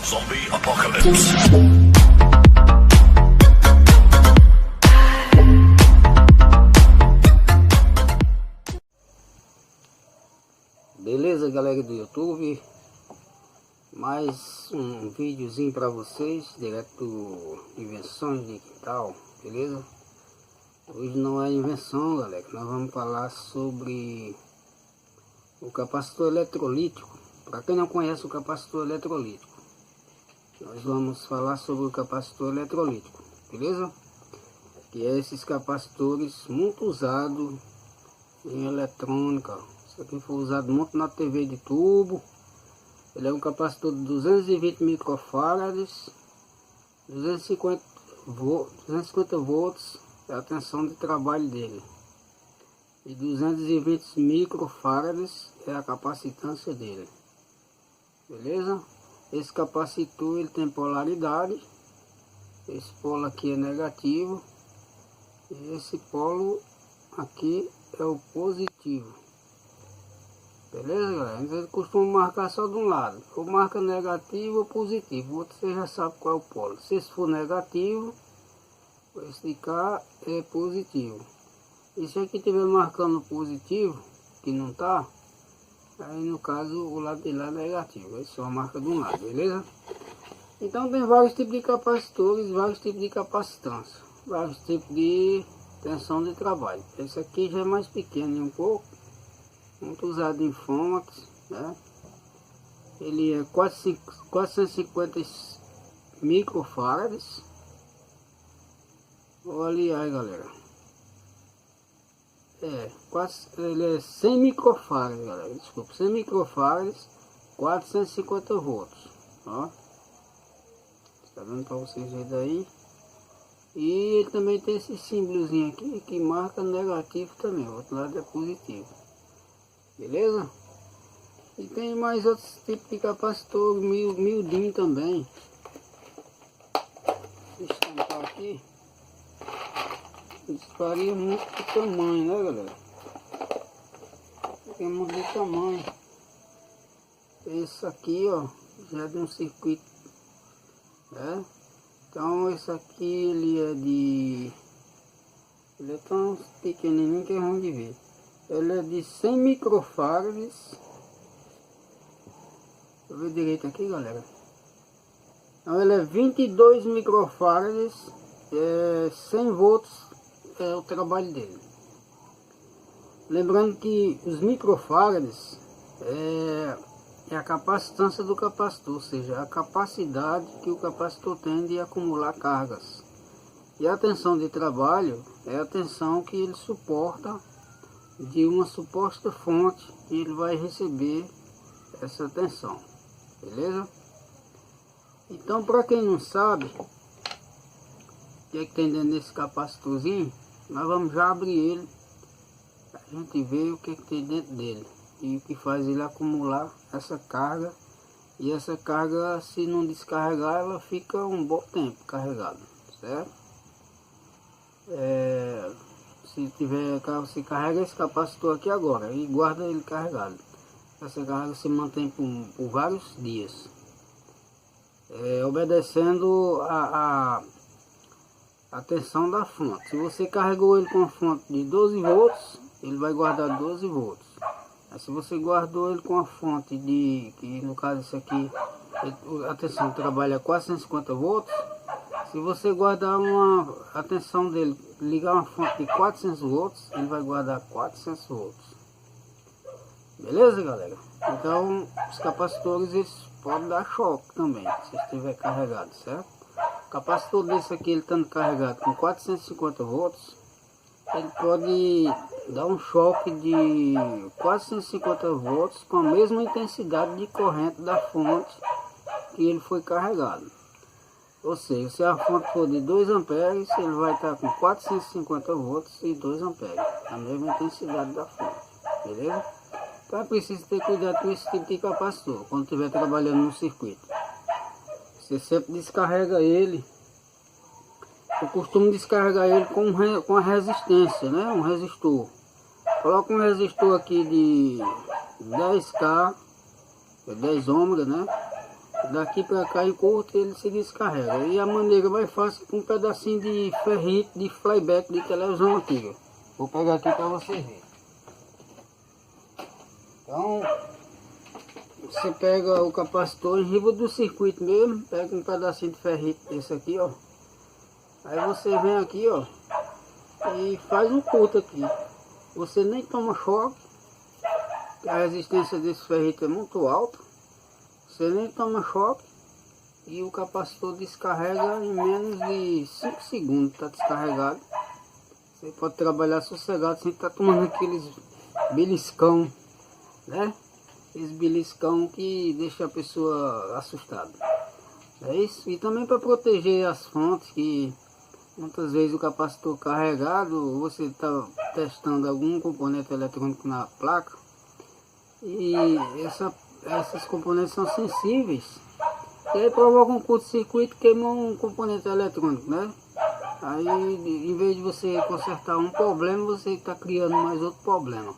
Zombie Apocalypse. Beleza, galera do YouTube? Mais um videozinho para vocês, direto do Invenções de Quintal, beleza? Hoje não é invenção, galera, nós vamos falar sobre o capacitor eletrolítico. Para quem não conhece o capacitor eletrolítico, nós vamos falar sobre o capacitor eletrolítico, beleza? Que é esses capacitores muito usados em eletrônica. Isso aqui foi usado muito na TV de tubo. Ele é um capacitor de 220 microfarads, 250 volts é a tensão de trabalho dele, e 220 microfarads é a capacitância dele, beleza? Esse capacitor ele tem polaridade, esse polo aqui é negativo e esse polo aqui é o positivo. Beleza, galera? Eles costumam marcar só de um lado. Ou marca negativo ou positivo. O outro você já sabe qual é o polo. Se esse for negativo, esse de cá é positivo. E se aqui estiver marcando positivo, que não tá, aí no caso o lado de lá é negativo. É só marca de um lado, beleza? Então tem vários tipos de capacitores, vários tipos de capacitância, vários tipos de tensão de trabalho. Esse aqui já é mais pequeno um pouco. Muito usado em Fomax, né? Ele é 450 microfarads. Olha aí, galera. Ele é 100 microfarads, galera. Desculpa, 100 microfarads, 450 volts. Ó, tá vendo para vocês verem daí? E ele também tem esse símbolozinho aqui que marca negativo também. O outro lado é positivo. Beleza? E tem mais outros tipos de capacitor miudinho também. Deixa eu tampar aqui. Isso varia muito de tamanho, né, galera? Tem muito de tamanho. Esse aqui, ó, já é de um circuito, né? Então esse aqui ele é tão pequenininho que é ruim de ver. Ele é de 100 microfarads. Deixa eu ver direito aqui, galera. Então ele é 22 microfarads, 100 volts é o trabalho dele. Lembrando que os microfarads é a capacitância do capacitor, ou seja, a capacidade que o capacitor tem de acumular cargas. E a tensão de trabalho é a tensão que ele suporta de uma suposta fonte, e ele vai receber essa tensão, beleza? Então, para quem não sabe o que é que tem dentro desse capacitorzinho, nós vamos já abrir ele, a gente vê o que é que tem dentro dele e o que faz ele acumular essa carga. E essa carga, se não descarregar, ela fica um bom tempo carregada, certo? Você carrega esse capacitor aqui agora e guarda ele carregado. Essa carga se mantém por vários dias, obedecendo a tensão da fonte. Se você carregou ele com a fonte de 12 volts, ele vai guardar 12 volts. Mas se você guardou ele com a fonte que no caso isso aqui, a tensão trabalha 450 volts. Se você guardar a tensão dele, ligar uma fonte de 400 volts, ele vai guardar 400 volts. Beleza, galera? Então, os capacitores eles podem dar choque também, se estiver carregado, certo? O capacitor desse aqui, ele estando carregado com 450 volts, ele pode dar um choque de 450 volts com a mesma intensidade de corrente da fonte que ele foi carregado. Ou seja, se a fonte for de 2 amperes, ele vai estar com 450 volts e 2 amperes, a mesma intensidade da fonte, beleza? Então é preciso ter cuidado com esse tipo de capacitor, quando estiver trabalhando no circuito. Você sempre descarrega ele. Eu costumo descarregar ele com a resistência, né? Um resistor. Coloca um resistor aqui de 10K, 10 ômega, né? Daqui para cá em curto ele se descarrega. E a maneira mais fácil é com um pedacinho de ferrite de flyback de televisão antiga. Vou pegar aqui para você ver. Então, você pega o capacitor em riba do circuito mesmo, pega um pedacinho de ferrite desse aqui, ó. Aí você vem aqui, ó, e faz um curto aqui. Você nem toma choque, a resistência desse ferrite é muito alta. Você nem toma choque e o capacitor descarrega em menos de 5 segundos, está descarregado. Você pode trabalhar sossegado sem estar tomando aqueles beliscão, né? Aqueles beliscão que deixa a pessoa assustada. É isso. E também para proteger as fontes, que muitas vezes o capacitor carregado, você está testando algum componente eletrônico na placa e esses componentes são sensíveis, e aí provoca um curto-circuito, queima um componente eletrônico, né? Aí em vez de você consertar um problema, você está criando mais outro problema.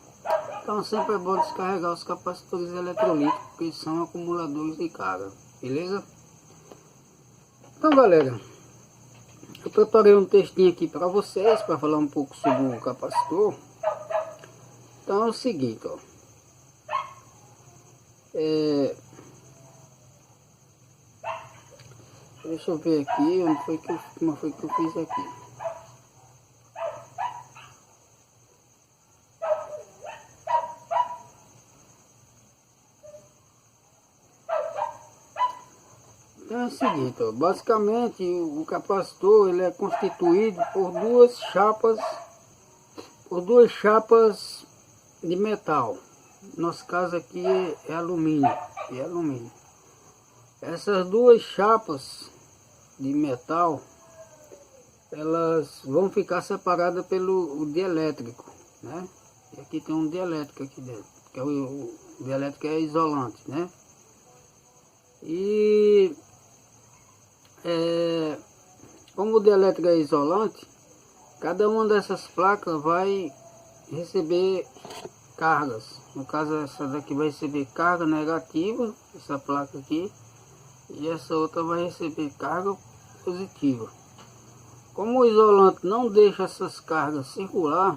Então sempre é bom descarregar os capacitores eletrolíticos, porque são acumuladores de carga, beleza? Então galera, eu preparei um textinho aqui para vocês, para falar um pouco sobre o capacitor. Então é o seguinte, ó. Deixa eu ver aqui, como foi que eu fiz aqui. Então é o seguinte, ó, basicamente o capacitor ele é constituído por duas chapas de metal. Nosso caso aqui é alumínio, Essas duas chapas de metal, elas vão ficar separadas pelo dielétrico, né? E aqui tem um dielétrico aqui dentro, que é o dielétrico é isolante, né? E como o dielétrico é isolante, cada uma dessas placas vai receber cargas. No caso, essa daqui vai receber carga negativa, essa placa aqui, e essa outra vai receber carga positiva. Como o isolante não deixa essas cargas circular,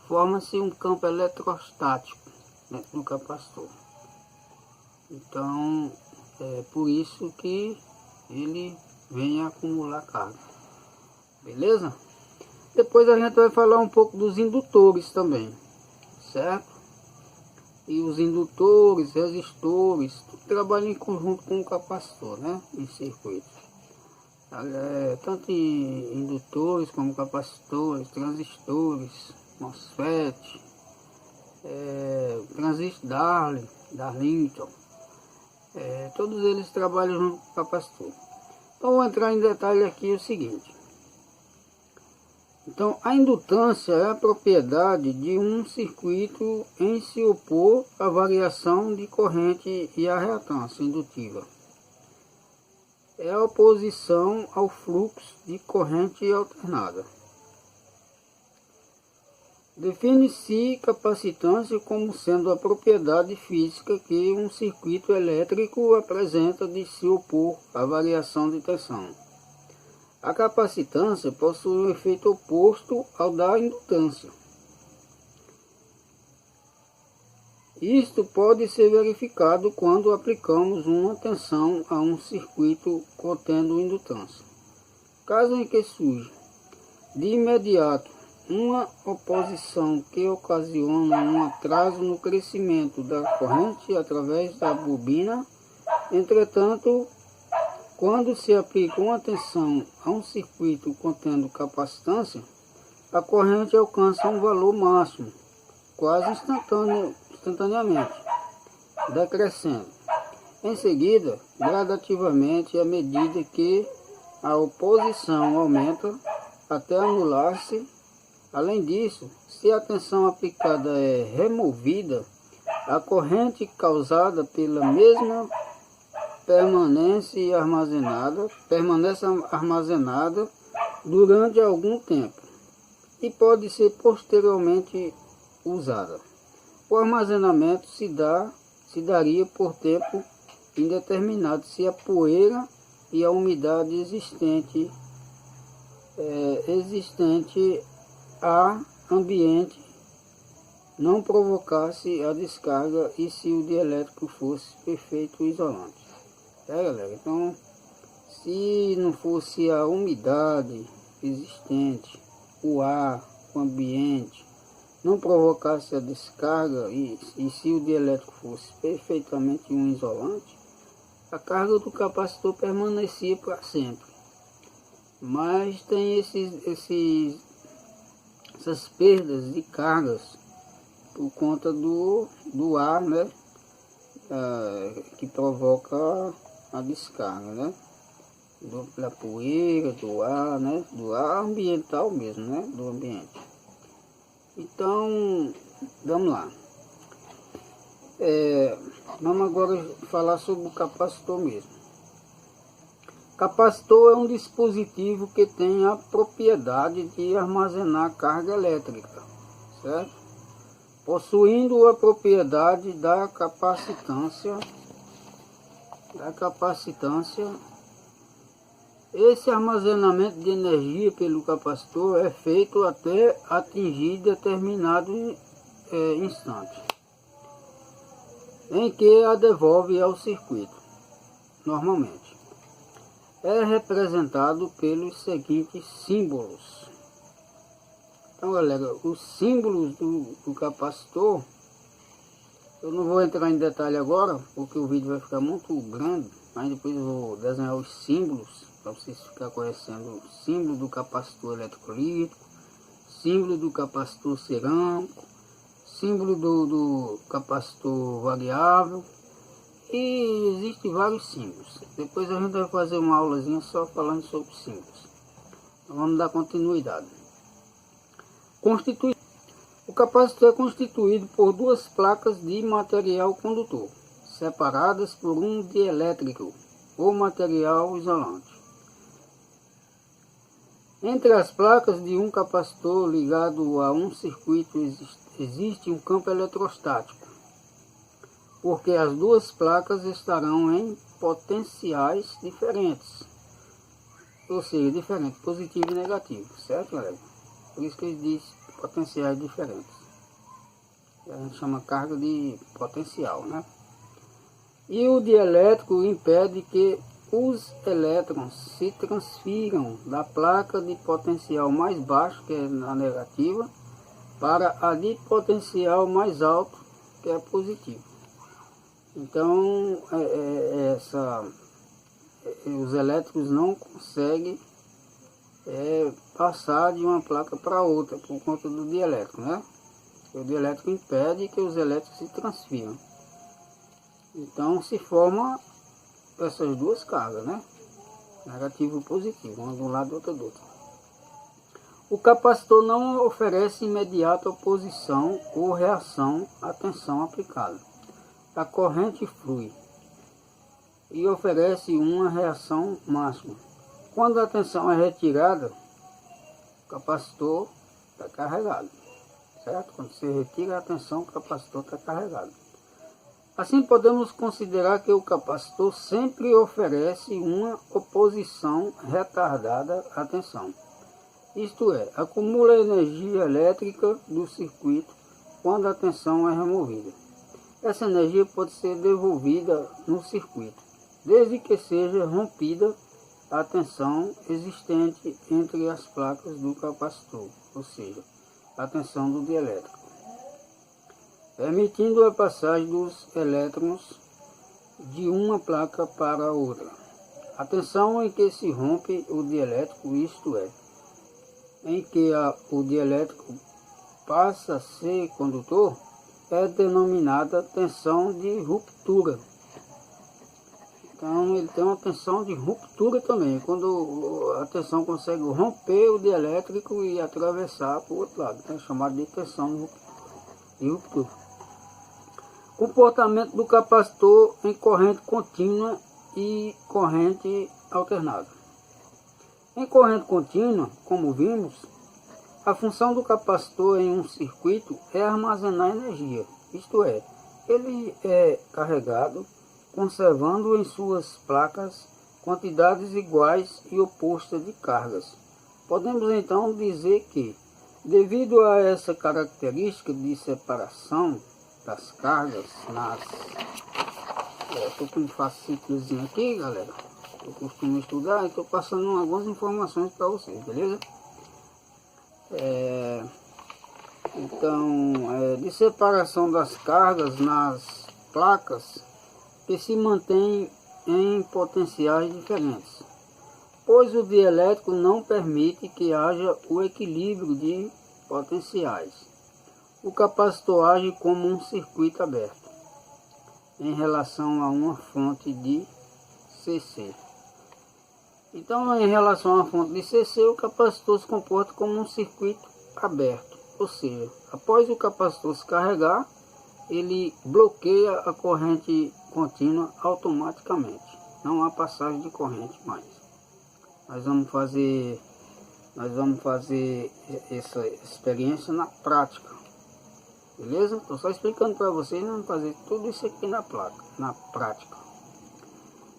forma-se um campo eletrostático dentro do capacitor. Então é por isso que ele vem a acumular carga, beleza? Depois a gente vai falar um pouco dos indutores também, certo? E os indutores, resistores, tudo trabalha em conjunto com o capacitor, né? Em circuito. Tanto em indutores como capacitores, transistores, MOSFET, transistor Darlington, todos eles trabalham junto com o capacitor. Então vou entrar em detalhe aqui o seguinte. Então, a indutância é a propriedade de um circuito em se opor à variação de corrente e à reatância indutiva. É a oposição ao fluxo de corrente alternada. Define-se capacitância como sendo a propriedade física que um circuito elétrico apresenta de se opor à variação de tensão. A capacitância possui um efeito oposto ao da indutância. Isto pode ser verificado quando aplicamos uma tensão a um circuito contendo indutância. Caso em que surja de imediato uma oposição que ocasiona um atraso no crescimento da corrente através da bobina, entretanto, quando se aplica uma tensão a um circuito contendo capacitância, a corrente alcança um valor máximo, quase instantaneamente, decrescendo. Em seguida, gradativamente, à medida que a oposição aumenta, até anular-se. Além disso, se a tensão aplicada é removida, a corrente causada pela mesma permanece armazenada durante algum tempo e pode ser posteriormente usada. O armazenamento se daria por tempo indeterminado se a poeira e a umidade existente a ambiente não provocasse a descarga e se o dielétrico fosse perfeito isolante. Galera? Então, se não fosse a umidade existente, o ar, o ambiente, não provocasse a descarga e se o dielétrico fosse perfeitamente um isolante, a carga do capacitor permanecia para sempre. Mas tem essas perdas de cargas por conta do ar, né? Que provoca a descarga, né? Da poeira, do ar, né? Do ar ambiental mesmo, né? Do ambiente. Então, vamos lá. Vamos agora falar sobre o capacitor mesmo. Capacitor é um dispositivo que tem a propriedade de armazenar carga elétrica, certo? Possuindo a propriedade da capacitância. Esse armazenamento de energia pelo capacitor é feito até atingir determinado instante, em que a devolve ao circuito. Normalmente é representado pelos seguintes símbolos. Então, galera, os símbolos do capacitor, eu não vou entrar em detalhe agora, porque o vídeo vai ficar muito grande, mas depois eu vou desenhar os símbolos para vocês ficarem conhecendo o símbolo do capacitor eletrolítico, símbolo do capacitor cerâmico, símbolo do capacitor variável, e existem vários símbolos. Depois a gente vai fazer uma aulazinha só falando sobre símbolos. Então, vamos dar continuidade. O capacitor é constituído por duas placas de material condutor, separadas por um dielétrico ou material isolante. Entre as placas de um capacitor ligado a um circuito existe um campo eletrostático, porque as duas placas estarão em potenciais diferentes, ou seja, diferentes, positivo e negativo, certo, galera? Por isso que ele diz potenciais diferentes. A gente chama carga de potencial, né? E o dielétrico impede que os elétrons se transfiram da placa de potencial mais baixo, que é a negativa, para a de potencial mais alto, que é a positiva. Então, os elétrons não conseguem passar de uma placa para outra por conta do dielétrico, né? O dielétrico impede que os elétrons se transfiram. Então se forma essas duas cargas, né? Negativo e positivo, uma de um lado e outra do outro. O capacitor não oferece imediata oposição ou reação à tensão aplicada. A corrente flui e oferece uma reação máxima. Quando a tensão é retirada, o capacitor está carregado, certo? Quando você retira a tensão, o capacitor está carregado. Assim, podemos considerar que o capacitor sempre oferece uma oposição retardada à tensão. Isto é, acumula energia elétrica do circuito quando a tensão é removida. Essa energia pode ser devolvida no circuito, desde que seja rompida a tensão existente entre as placas do capacitor, ou seja, a tensão do dielétrico, permitindo a passagem dos elétrons de uma placa para outra. A tensão em que se rompe o dielétrico, isto é, em que o dielétrico passa a ser condutor, é denominada tensão de ruptura. Então ele tem uma tensão de ruptura também, quando a tensão consegue romper o dielétrico e atravessar para o outro lado, é chamado de tensão de ruptura. Comportamento do capacitor em corrente contínua e corrente alternada. Em corrente contínua, como vimos, a função do capacitor em um circuito é armazenar energia, isto é, ele é carregado conservando em suas placas quantidades iguais e opostas de cargas. Podemos então dizer que, devido a essa característica de separação das cargas nas... Estou com um fascículozinho aqui, galera. Eu costumo estudar e estou passando algumas informações para vocês, beleza? De separação das cargas nas placas que se mantém em potenciais diferentes, pois o dielétrico não permite que haja o equilíbrio de potenciais. O capacitor age como um circuito aberto em relação a uma fonte de CC. Então, em relação à fonte de CC, o capacitor se comporta como um circuito aberto, ou seja, após o capacitor se carregar, ele bloqueia a corrente contínua automaticamente. Não há passagem de corrente mais. Nós vamos fazer essa experiência na prática, beleza? Estou só explicando para vocês, vamos fazer tudo isso aqui na prática.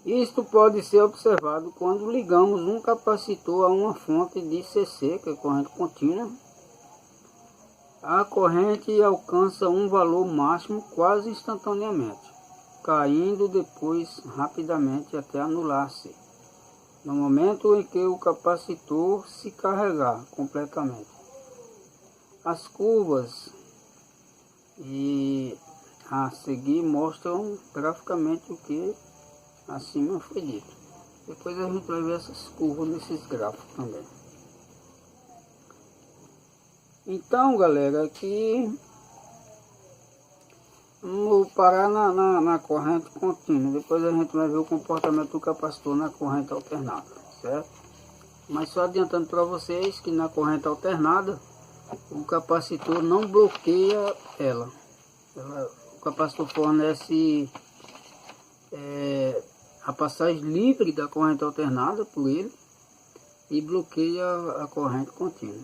Isto pode ser observado quando ligamos um capacitor a uma fonte de CC, que é corrente contínua. A corrente alcança um valor máximo quase instantaneamente, caindo depois rapidamente até anular-se, no momento em que o capacitor se carregar completamente. As curvas a seguir mostram graficamente o que acima foi dito. Depois a gente vai ver essas curvas nesses gráficos também. Então, galera, aqui vamos parar na corrente contínua. Depois a gente vai ver o comportamento do capacitor na corrente alternada, certo? Mas só adiantando para vocês que na corrente alternada o capacitor não bloqueia ela. O capacitor fornece a passagem livre da corrente alternada por ele e bloqueia a corrente contínua.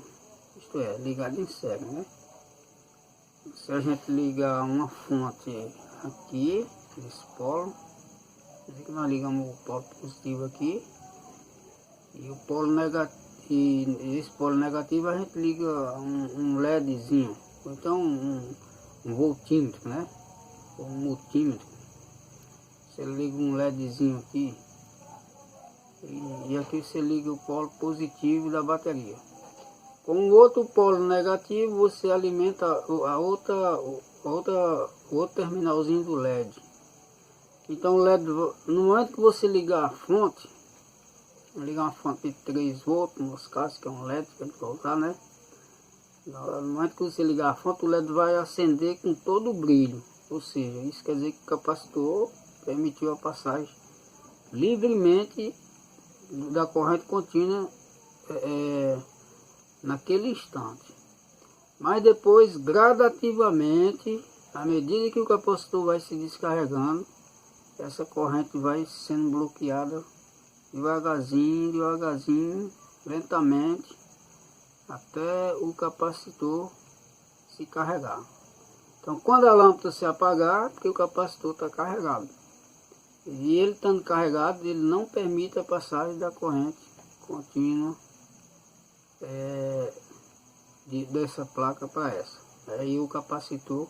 Isto é, ligado em série, né? Se a gente ligar uma fonte aqui, nesse polo, que nós ligamos o polo positivo aqui, e o polo negativo, e esse polo negativo a gente liga um LEDzinho, ou então um voltímetro, né? Ou um multímetro. Você liga um LEDzinho aqui, e aqui você liga o polo positivo da bateria. Com o outro polo negativo, você alimenta o outro terminalzinho do LED. Então, o LED, no momento que você ligar a fonte, ligar uma fonte de 3 volts, nos casos, que é um LED que a gente vai usar, né? No momento que você ligar a fonte, o LED vai acender com todo o brilho. Ou seja, isso quer dizer que o capacitor permitiu a passagem livremente da corrente contínua naquele instante. Mas depois, gradativamente, à medida que o capacitor vai se descarregando, essa corrente vai sendo bloqueada devagarzinho, lentamente, até o capacitor se carregar. Então, quando a lâmpada se apagar, porque o capacitor está carregado. E ele estando carregado, ele não permite a passagem da corrente contínua dessa placa para essa. Aí o capacitor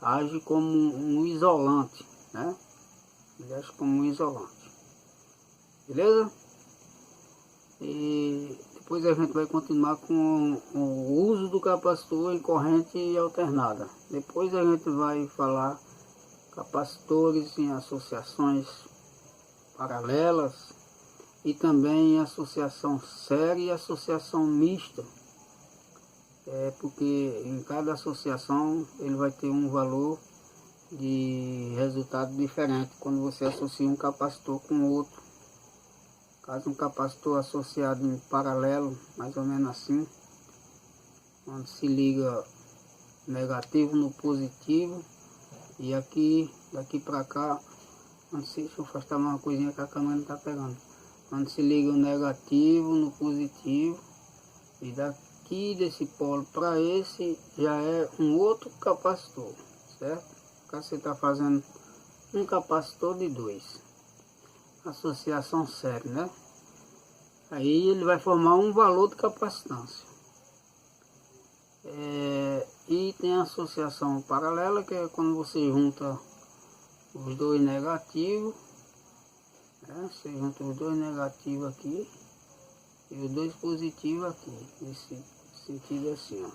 age como um isolante, né? Ele age como um isolante. Beleza? E depois a gente vai continuar com o uso do capacitor em corrente alternada. Depois a gente vai falar capacitores em associações paralelas e também associação série e associação mista. Porque em cada associação ele vai ter um valor de resultado diferente quando você associa um capacitor com outro. Caso um capacitor associado em paralelo, mais ou menos assim, onde se liga negativo no positivo, e aqui, daqui para cá, deixa eu afastar uma coisinha que a câmera não está pegando, onde se liga o negativo no positivo, e daqui desse polo para esse já é um outro capacitor, certo? Caso você está fazendo um capacitor de 2. Associação série, né? Aí ele vai formar um valor de capacitância. E tem a associação paralela, que é quando você junta os dois negativos, né? Você junta os dois negativos aqui e os dois positivos aqui, nesse sentido assim, ó.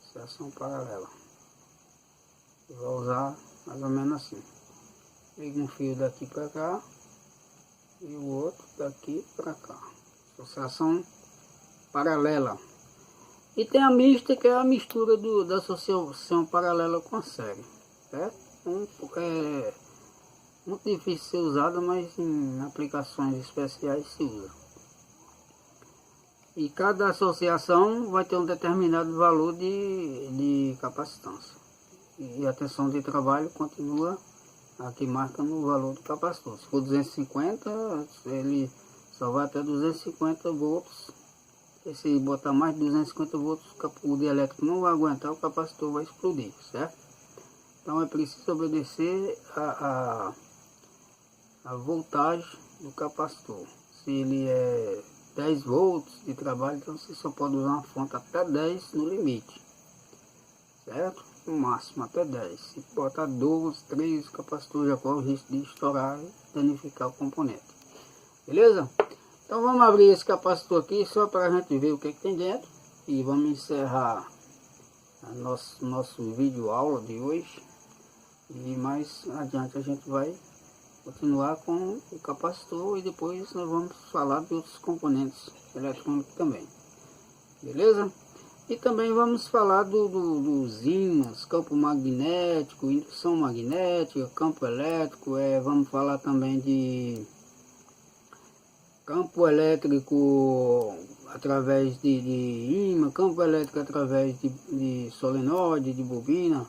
Associação paralela. Eu vou usar mais ou menos assim. Pega um fio daqui para cá e o outro daqui para cá. Associação paralela. E tem a mista, que é a mistura da associação paralela com a série, certo? É muito difícil de ser usada, mas em aplicações especiais se usa. E cada associação vai ter um determinado valor de capacitância. E a tensão de trabalho continua aqui marcando o valor do capacitor. Se for 250, ele só vai até 250 volts. E se botar mais de 250 volts, o dielétrico não vai aguentar, o capacitor vai explodir, certo? Então é preciso obedecer a voltagem do capacitor. Se ele é 10 volts de trabalho, então você só pode usar uma fonte até 10 no limite, certo? No máximo até 10. Se botar 12, 13, o capacitor já corre o risco de estourar e danificar o componente. Beleza? Então vamos abrir esse capacitor aqui só para a gente ver o que tem dentro. E vamos encerrar a nosso vídeo aula de hoje. E mais adiante a gente vai continuar com o capacitor e depois nós vamos falar de outros componentes eletrônicos também. Beleza? E também vamos falar dos ímãs, campo magnético, indução magnética, campo elétrico. Vamos falar também de campo elétrico através de ímã, campo elétrico através de solenoide, de bobina.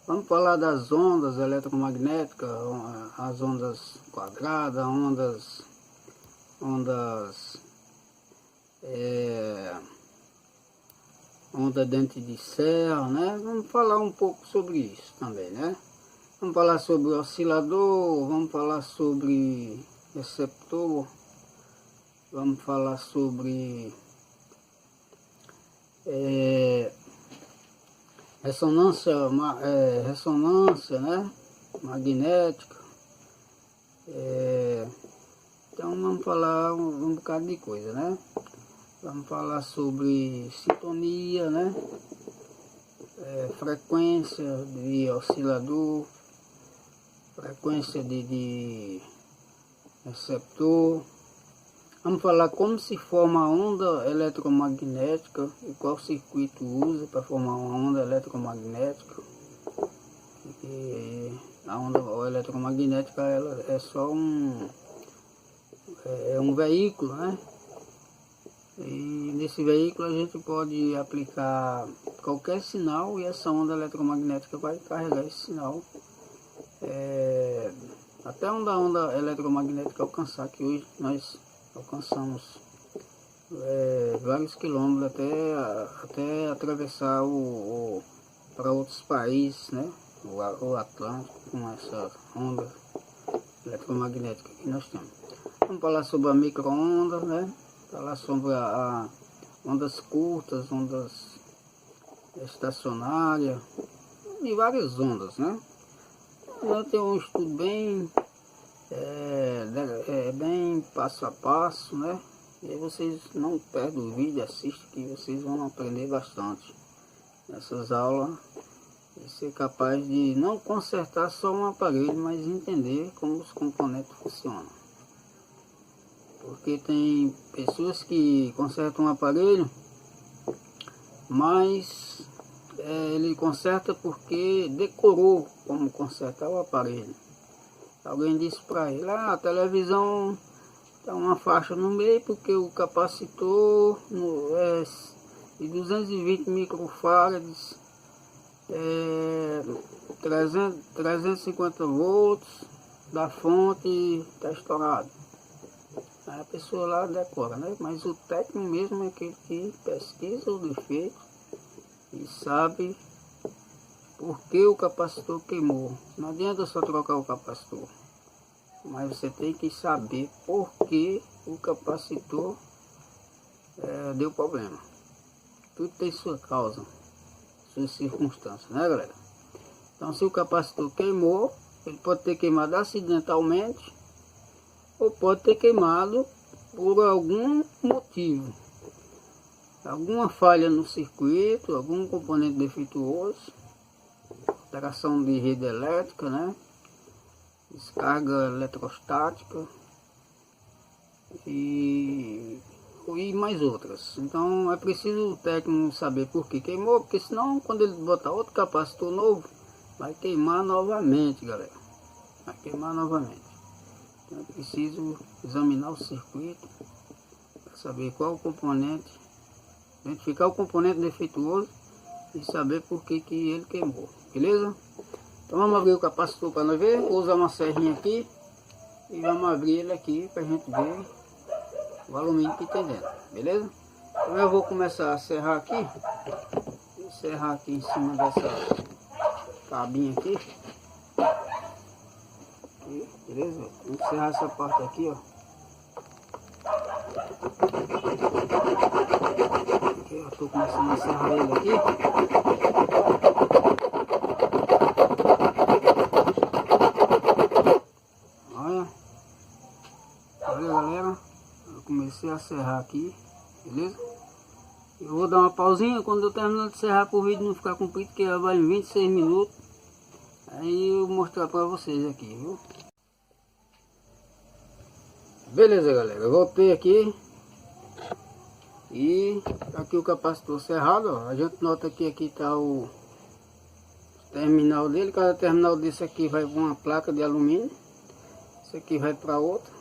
Vamos falar das ondas eletromagnéticas, as ondas quadradas, onda dente de serra, né? Vamos falar um pouco sobre isso também, né? Vamos falar sobre oscilador, vamos falar sobre receptor, vamos falar sobre ressonância, né? Magnética. Então vamos falar um bocado de coisa, né? Vamos falar sobre sintonia, né? Frequência de oscilador, frequência de receptor. Vamos falar como se forma a onda eletromagnética e qual circuito usa para formar uma onda eletromagnética. E a onda eletromagnética ela é só um veículo, né? E nesse veículo a gente pode aplicar qualquer sinal e essa onda eletromagnética vai carregar esse sinal até onde a onda eletromagnética alcançar, que hoje nós alcançamos vários quilômetros até atravessar para outros países, né? O Atlântico, com essa onda eletromagnética que nós temos. Vamos falar sobre a micro-ondas, né? Falar sobre ondas curtas, ondas estacionárias e várias ondas, né? Então tem um estudo bem passo a passo, né? E aí vocês não perdem o vídeo, assistem que vocês vão aprender bastante nessas aulas e ser capaz de não consertar só um aparelho, mas entender como os componentes funcionam. Porque tem pessoas que consertam um aparelho, mas ele conserta porque decorou como consertar o aparelho. Alguém disse para ele, a televisão tem uma faixa no meio porque o capacitor é de 220 microfarads, 350 volts da fonte está estourado. Aí a pessoa lá decora, né? Mas o técnico mesmo é aquele que pesquisa o defeito e sabe por que o capacitor queimou. Não adianta só trocar o capacitor, mas você tem que saber por que o capacitor deu problema. Tudo tem sua causa, suas circunstâncias, né, galera? Então, se o capacitor queimou, ele pode ter queimado acidentalmente ou pode ter queimado por algum motivo, alguma falha no circuito, algum componente defeituoso, alteração de rede elétrica, né? Descarga eletrostática e mais outras. Então é preciso o técnico saber por que queimou, porque senão quando ele botar outro capacitor novo, vai queimar novamente, galera. Vai queimar novamente. Então é preciso examinar o circuito para saber qual o componente, identificar o componente defeituoso e saber por que ele queimou, beleza? Então vamos abrir o capacitor para nós ver. Vou usar uma serrinha aqui e vamos abrir ele aqui para a gente ver o alumínio que tem dentro, beleza? Então eu vou começar a serrar aqui, serrar aqui em cima dessa cabinha aqui, beleza? Vamos serrar essa parte aqui, ó. Aqui, eu tô começando a serrar ele aqui. Olha galera, eu comecei a serrar aqui, beleza? Eu vou dar uma pausinha quando eu terminar de serrar para o vídeo não ficar comprido, que ela vai em 26 minutos. Aí eu vou mostrar para vocês aqui, viu? Beleza galera, eu voltei aqui. E aqui o capacitor serrado, ó. A gente nota que aqui tá o terminal dele. Cada terminal desse aqui vai para uma placa de alumínio. Esse aqui vai para outra.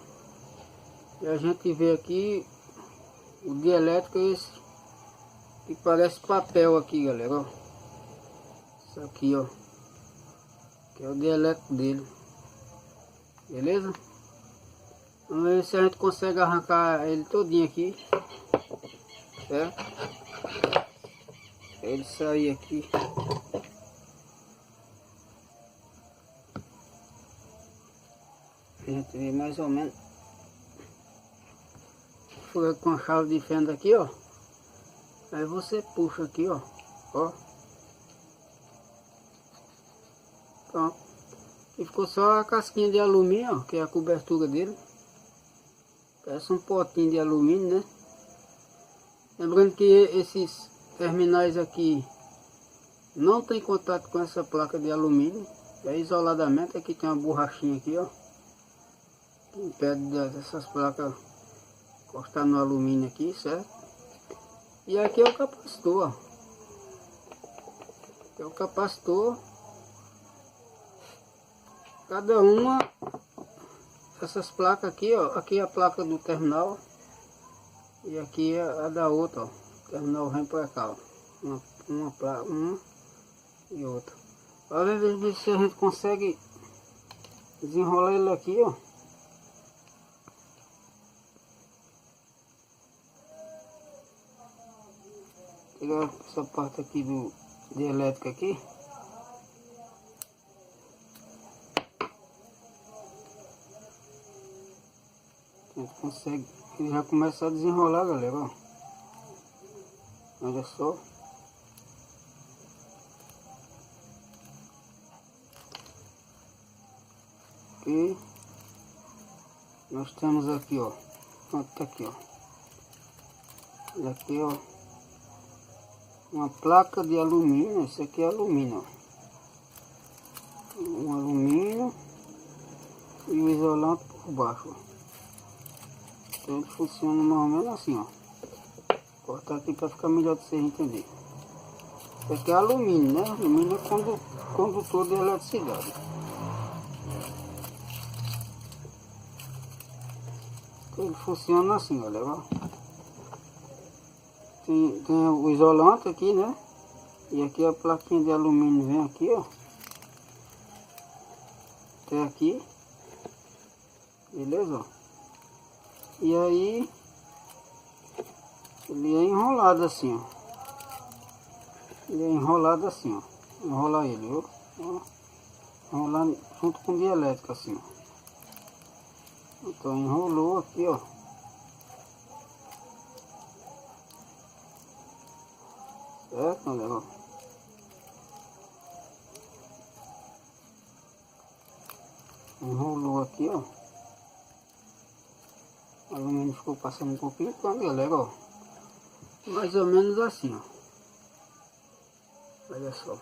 E a gente vê aqui o dielétrico, esse que parece papel aqui, galera, ó. Isso aqui, ó, que é o dielétrico dele, beleza? Vamos ver se a gente consegue arrancar ele todinho aqui, certo? Ele sair aqui. A gente vê mais ou menos. Fura com a chave de fenda aqui, ó. Aí você puxa aqui, ó. Ó. Pronto. E ficou só a casquinha de alumínio, ó, que é a cobertura dele. Parece um potinho de alumínio, né? Lembrando que esses terminais aqui não tem contato com essa placa de alumínio. É isoladamente. Aqui tem uma borrachinha aqui, ó, que impede dessas placas encostar no alumínio aqui, certo? E aqui é o capacitor, ó. Aqui é o capacitor. Cada uma dessas placas aqui, ó. Aqui é a placa do terminal e aqui é a da outra, ó. O terminal vem para cá, ó. Uma e outra. Olha, ver se a gente consegue desenrolar ele aqui, ó. Pegar essa parte aqui de elétrica aqui. A gente consegue, ele já começa a desenrolar, galera, ó. Olha só. E nós temos aqui, ó. Tá aqui, ó. Olha aqui, ó. Uma placa de alumínio. Isso aqui é alumínio, ó. Um alumínio e o isolante por baixo, ó. Então ele funciona mais ou menos assim, ó. Vou cortar aqui para ficar melhor de vocês entenderem. Isso aqui é alumínio, né? Alumínio é condutor de eletricidade. Então ele funciona assim, galera, ó. Tem o isolante aqui, né? E aqui a plaquinha de alumínio vem aqui, ó. Até aqui. Beleza, ó. E aí ele é enrolado assim, ó. Ele é enrolado assim, ó. enrolar ele, viu? Ó, enrolando junto com o dielétrico assim, ó. Então enrolou aqui, ó. Certo, galera? Enrolou aqui, ó. O alumínio ficou passando um pouquinho, então, galera, ó. Mais ou menos assim, ó. Olha só.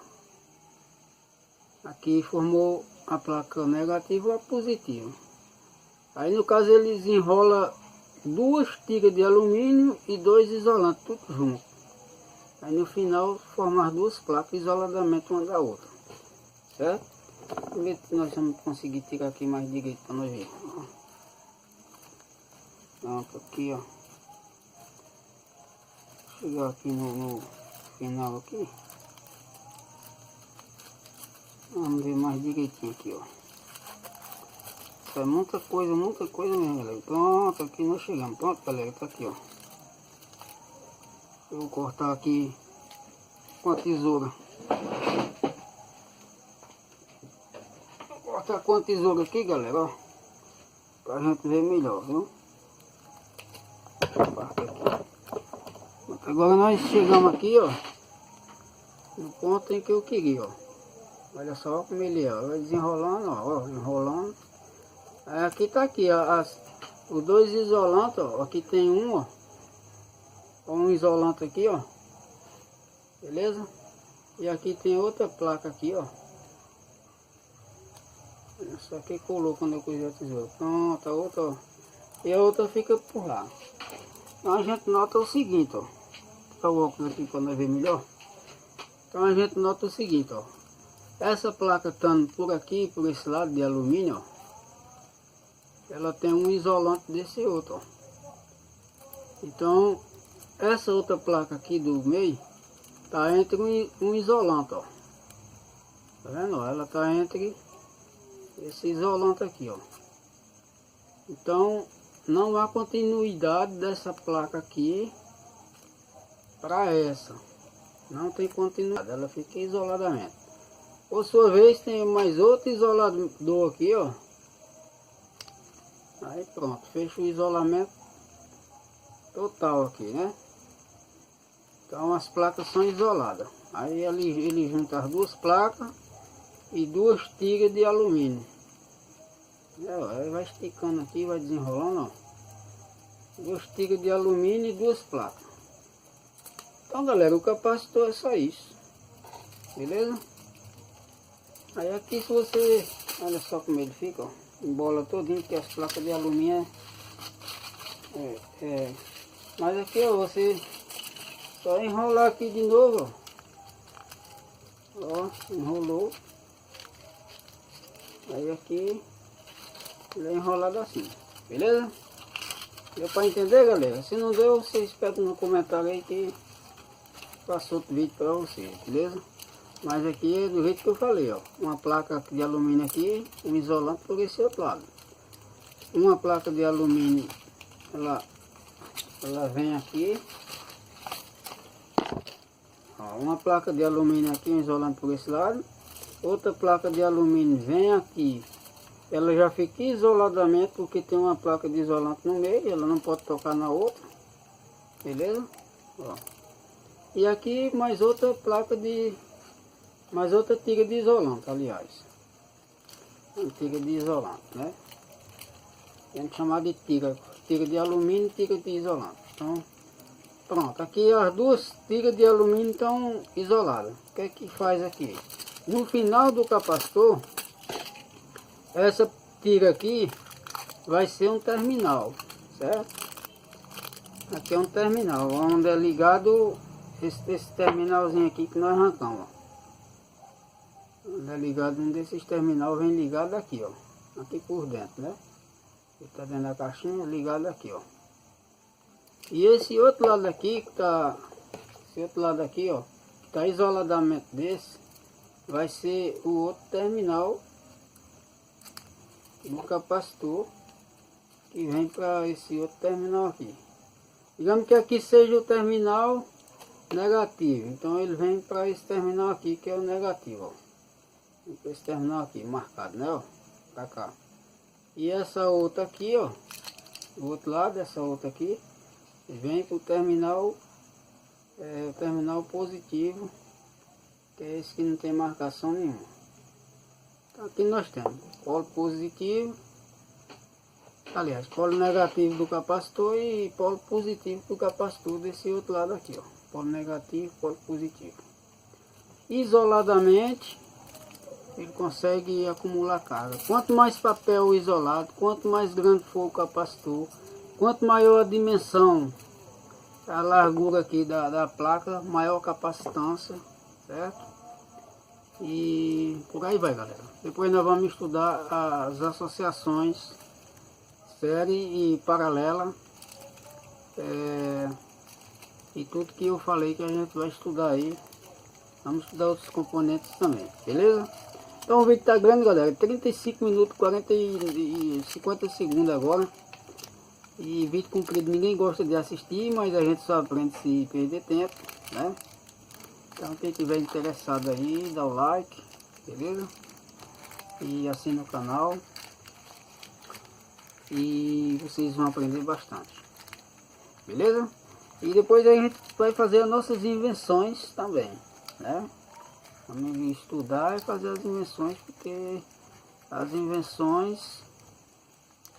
Aqui formou a placa negativa ou a positiva. Aí no caso eles enrolam 2 tiras de alumínio e 2 isolantes, tudo junto. Aí no final formam as 2 placas isoladamente uma da outra. Certo? Vamos ver se nós vamos conseguir tirar aqui mais direito para nós ver. Pronto, aqui ó. Chegar aqui no final aqui. Vamos ver mais direitinho aqui ó. Isso é muita coisa mesmo, galera. Pronto, aqui nós chegamos. Pronto, galera, tá aqui ó. Eu vou cortar aqui com a tesoura. Vou cortar com a tesoura aqui, galera, ó. Pra gente ver melhor, viu? Agora nós chegamos aqui, ó. No ponto em que eu queria, ó. Olha só como ele é, ó. Vai desenrolando, ó. Enrolando. Aí aqui tá aqui, ó. Os 2 isolantes, ó. Aqui tem um, ó. Um isolante aqui, ó. Beleza? E aqui tem outra placa aqui, ó. Olha só que colou quando eu coisei a tesoura. Pronto, a outra, ó. E a outra fica por lá. Então a gente nota o seguinte, ó. Tá o óculos aqui para nós ver melhor. Então a gente nota o seguinte, ó. Essa placa estando por aqui, por esse lado de alumínio, ó. Ela tem um isolante desse outro, ó. Então essa outra placa aqui do meio tá entre um isolante, ó. Tá vendo? Ela tá entre esse isolante aqui, ó. Então não há continuidade dessa placa aqui para essa. Não tem continuidade, ela fica isoladamente. Por sua vez tem mais outro isolador aqui, ó. Aí pronto, fecha o isolamento total aqui, né? Então as placas são isoladas. Aí ele junta as 2 placas e 2 tiras de alumínio. Aí vai esticando aqui, vai desenrolando, ó. 2 tiras de alumínio e 2 placas. Então galera, o capacitor é só isso. Beleza? Aí aqui se você... Olha só como ele fica, ó. Embola todinho, que as placas de alumínio mas aqui ó, você só enrolar aqui de novo, ó. Ó, enrolou. Aí aqui ele é enrolado assim, beleza? Deu para entender, galera? Se não deu, vocês pedem no comentário aí que faço outro vídeo para vocês, beleza? Mas aqui é do jeito que eu falei, ó. Uma placa de alumínio aqui, um isolante por esse outro lado. Uma placa de alumínio, ela vem aqui. Ó, uma placa de alumínio aqui, um isolante por esse lado. Outra placa de alumínio vem aqui. Ela já fica isoladamente porque tem uma placa de isolante no meio, ela não pode tocar na outra. Beleza? Ó. E aqui mais outra placa de... mais outra tira de isolante, aliás. Uma tira de isolante, né? A gente chama de tira de alumínio e tira de isolante. Então, pronto. Aqui as 2 tiras de alumínio estão isoladas. O que é que faz aqui? No final do capacitor, essa tira aqui vai ser um terminal, certo? Aqui é um terminal, onde é ligado esse terminalzinho aqui que nós arrancamos, ó. É ligado um desses terminais, vem ligado aqui, ó. Aqui por dentro, né? Ele tá dentro da caixinha, ligado aqui, ó. E esse outro lado aqui, que tá... esse outro lado aqui, ó, que tá isoladamente desse, vai ser o outro terminal do capacitor, que vem para esse outro terminal aqui. Digamos que aqui seja o terminal negativo. Então ele vem para esse terminal aqui, que é o negativo, ó. Esse terminal aqui marcado, né, ó, pra cá. E essa outra aqui, ó, do outro lado, essa outra aqui vem para o terminal, o terminal positivo, que é esse que não tem marcação nenhuma. Então aqui nós temos polo positivo, aliás, polo negativo do capacitor e polo positivo do capacitor desse outro lado aqui, ó. Polo negativo, polo positivo. Isoladamente, ele consegue acumular carga. Quanto mais papel isolado, quanto mais grande for o capacitor, quanto maior a dimensão, a largura aqui da placa, maior a capacitância, certo? E por aí vai, galera. Depois nós vamos estudar as associações série e paralela, e tudo que eu falei que a gente vai estudar aí. Vamos estudar outros componentes também, beleza? Então o vídeo tá grande, galera, 35 minutos 50 segundos agora. E vídeo comprido ninguém gosta de assistir, mas a gente só aprende se perder tempo, né? Então quem tiver interessado aí, dá o like, beleza? E assina o canal. E vocês vão aprender bastante, beleza? E depois a gente vai fazer as nossas invenções também, né? Vamos estudar e fazer as invenções, porque as invenções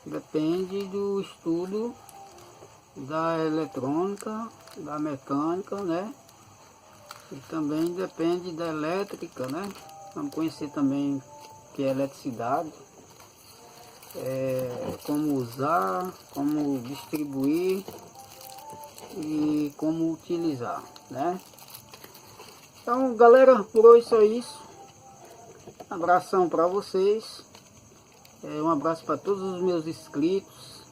dependem do estudo da eletrônica, da mecânica, né? E também depende da elétrica, né? Vamos conhecer também o que é eletricidade, como usar, como distribuir e como utilizar, né? Então, galera, por hoje só isso. Abração para vocês. Um abraço para todos os meus inscritos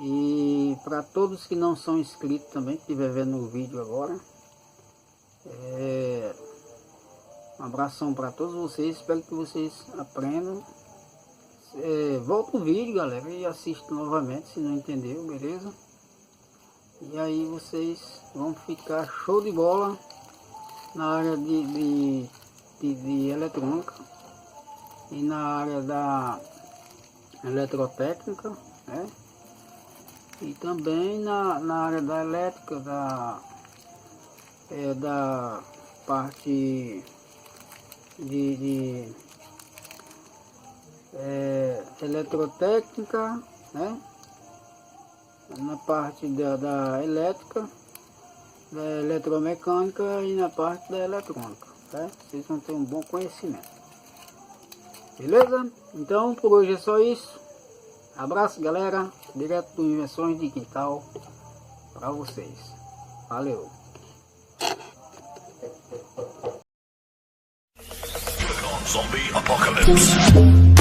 e para todos que não são inscritos também, que estiver vendo o vídeo agora. Um abração para todos vocês. Espero que vocês aprendam. Volta o vídeo, galera, e assista novamente se não entendeu, beleza? E aí vocês vão ficar show de bola na área de eletrônica e na área da eletrotécnica, né? E também na área da elétrica, da parte de eletrotécnica, né? Na parte da elétrica, da eletromecânica e na parte da eletrônica, tá? Vocês vão ter um bom conhecimento, beleza? Então por hoje é só isso. Abraço, galera, direto do Invenções de Quintal para vocês. Valeu. Zombie Apocalypse.